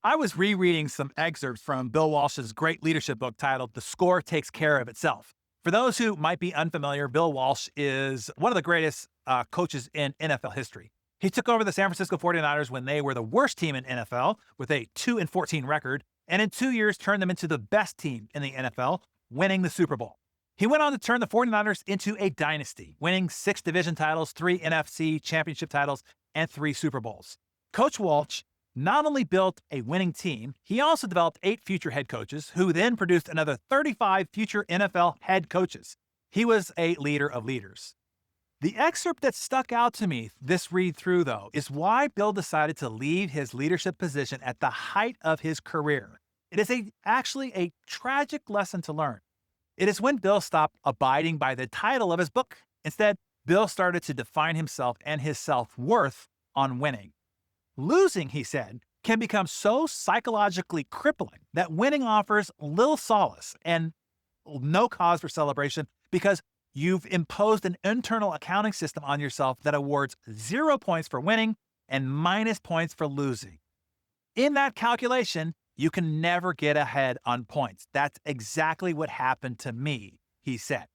I was rereading some excerpts from Bill Walsh's great leadership book titled The Score Takes Care of Itself. For those who might be unfamiliar, Bill Walsh is one of the greatest coaches in NFL history. He took over the San Francisco 49ers when they were the worst team in NFL with a 2-14 record, and in 2 years turned them into the best team in the NFL, winning the Super Bowl. He went on to turn the 49ers into a dynasty, winning 6 division titles, 3 NFC championship titles, and 3 Super Bowls. Coach Walsh not only built a winning team, he also developed 8 future head coaches who then produced another 35 future NFL head coaches. He was a leader of leaders. The excerpt that stuck out to me this read through, though, is why Bill decided to leave his leadership position at the height of his career. It is actually a tragic lesson to learn. It is when Bill stopped abiding by the title of his book. Instead, Bill started to define himself and his self-worth on winning. Losing, he said, can become so psychologically crippling that winning offers little solace and no cause for celebration because you've imposed an internal accounting system on yourself that awards 0 points for winning and minus points for losing. In that calculation, you can never get ahead on points. That's exactly what happened to me, he said.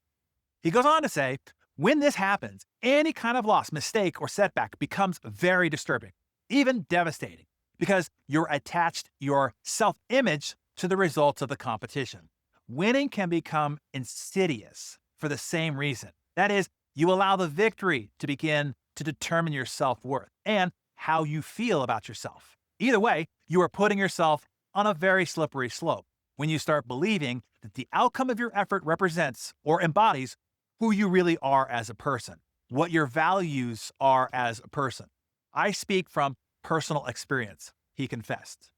He goes on to say, when this happens, any kind of loss, mistake, or setback becomes very disturbing, even devastating, because you're attached your self-image to the results of the competition. Winning can become insidious for the same reason. That is, you allow the victory to begin to determine your self-worth and how you feel about yourself. Either way, you are putting yourself on a very slippery slope when you start believing that the outcome of your effort represents or embodies who you really are as a person, what your values are as a person. I speak from personal experience, he confessed.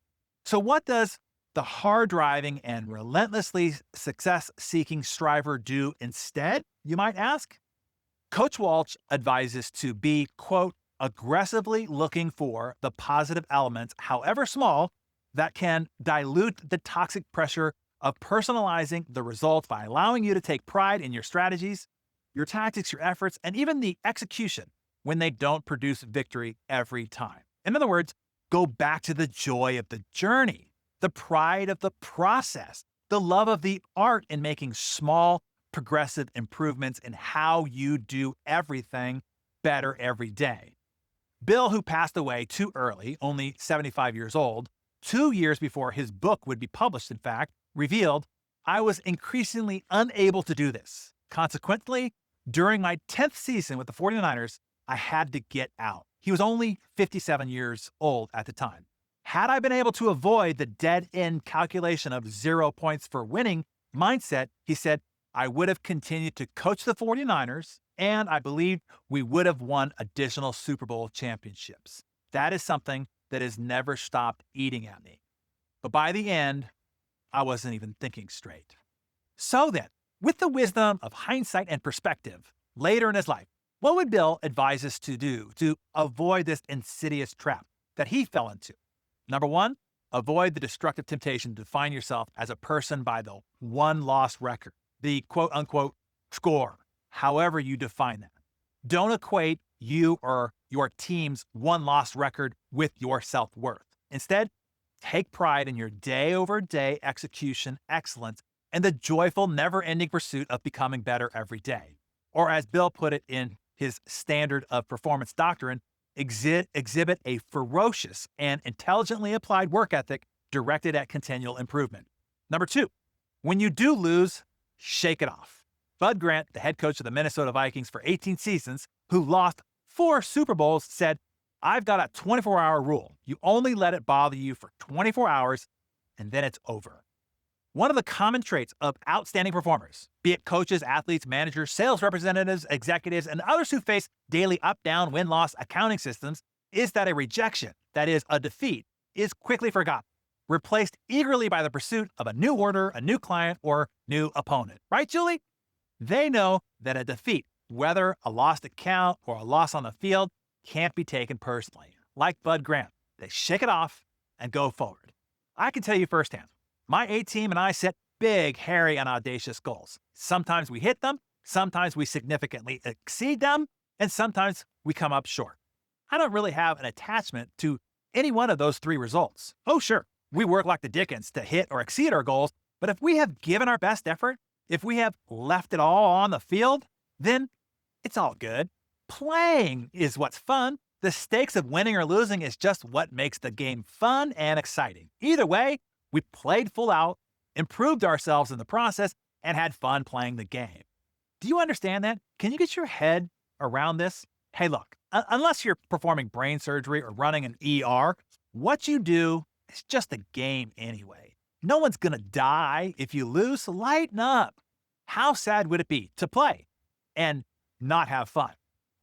So what does the hard-driving and relentlessly success-seeking striver do instead, you might ask? Coach Walsh advises to be, quote, aggressively looking for the positive elements, however small, that can dilute the toxic pressure of personalizing the results by allowing you to take pride in your strategies, your tactics, your efforts, and even the execution when they don't produce victory every time. In other words, go back to the joy of the journey, the pride of the process, the love of the art in making small, progressive improvements in how you do everything better every day. Bill, who passed away too early, only 75 years old, 2 years before his book would be published, in fact, revealed, I was increasingly unable to do this. Consequently, during my 10th season with the 49ers, I had to get out. He was only 57 years old at the time. Had I been able to avoid the dead-end calculation of 0 points for winning mindset, he said, I would have continued to coach the 49ers, and I believe we would have won additional Super Bowl championships. That is something that has never stopped eating at me. But by the end, I wasn't even thinking straight. So then, with the wisdom of hindsight and perspective, later in his life, what would Bill advise us to do to avoid this insidious trap that he fell into? Number one, avoid the destructive temptation to define yourself as a person by the one-loss record, the quote-unquote score, however you define that. Don't equate you or your team's one-loss record with your self-worth. Instead, take pride in your day-over-day execution excellence and the joyful, never-ending pursuit of becoming better every day. Or as Bill put it in his standard of performance doctrine, exhibit a ferocious and intelligently applied work ethic directed at continual improvement. Number two, when you do lose, shake it off. Bud Grant, the head coach of the Minnesota Vikings for 18 seasons, who lost 4 Super Bowls, said, I've got a 24-hour rule. You only let it bother you for 24 hours, and then it's over. One of the common traits of outstanding performers, be it coaches, athletes, managers, sales representatives, executives, and others who face daily up-down, win-loss accounting systems, is that a rejection, that is, a defeat, is quickly forgotten, replaced eagerly by the pursuit of a new order, a new client, or new opponent. Right, Julie? They know that a defeat, whether a lost account or a loss on the field, can't be taken personally. Like Bud Grant, they shake it off and go forward. I can tell you firsthand, my A team and I set big, hairy, and audacious goals. Sometimes we hit them, sometimes we significantly exceed them, and sometimes we come up short. I don't really have an attachment to any one of those 3 results. Oh, sure, We work like the dickens to hit or exceed our goals, but if we have given our best effort, if we have left it all on the field, then it's all good. Playing is what's fun. The stakes of winning or losing is just what makes the game fun and exciting. Either way, we played full out, improved ourselves in the process, and had fun playing the game. Do you understand that? Can you get your head around this? Hey, look, unless you're performing brain surgery or running an ER, what you do is just a game anyway. No one's gonna die if you lose, so lighten up. How sad would it be to play and not have fun?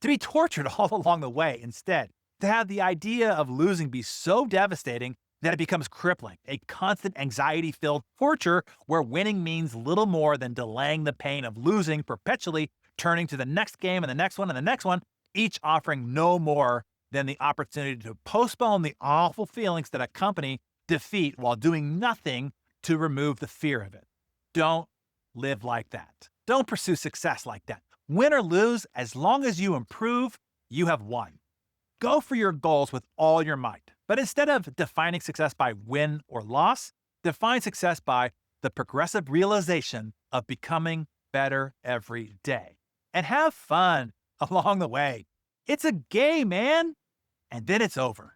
To be tortured all along the way instead, to have the idea of losing be so devastating that it becomes crippling, a constant anxiety-filled torture where winning means little more than delaying the pain of losing perpetually, turning to the next game and the next one and the next one, each offering no more than the opportunity to postpone the awful feelings that accompany defeat while doing nothing to remove the fear of it. Don't live like that. Don't pursue success like that. Win or lose, as long as you improve, you have won. Go for your goals with all your might. But instead of defining success by win or loss, define success by the progressive realization of becoming better every day. And have fun along the way. It's a game, man. And then it's over.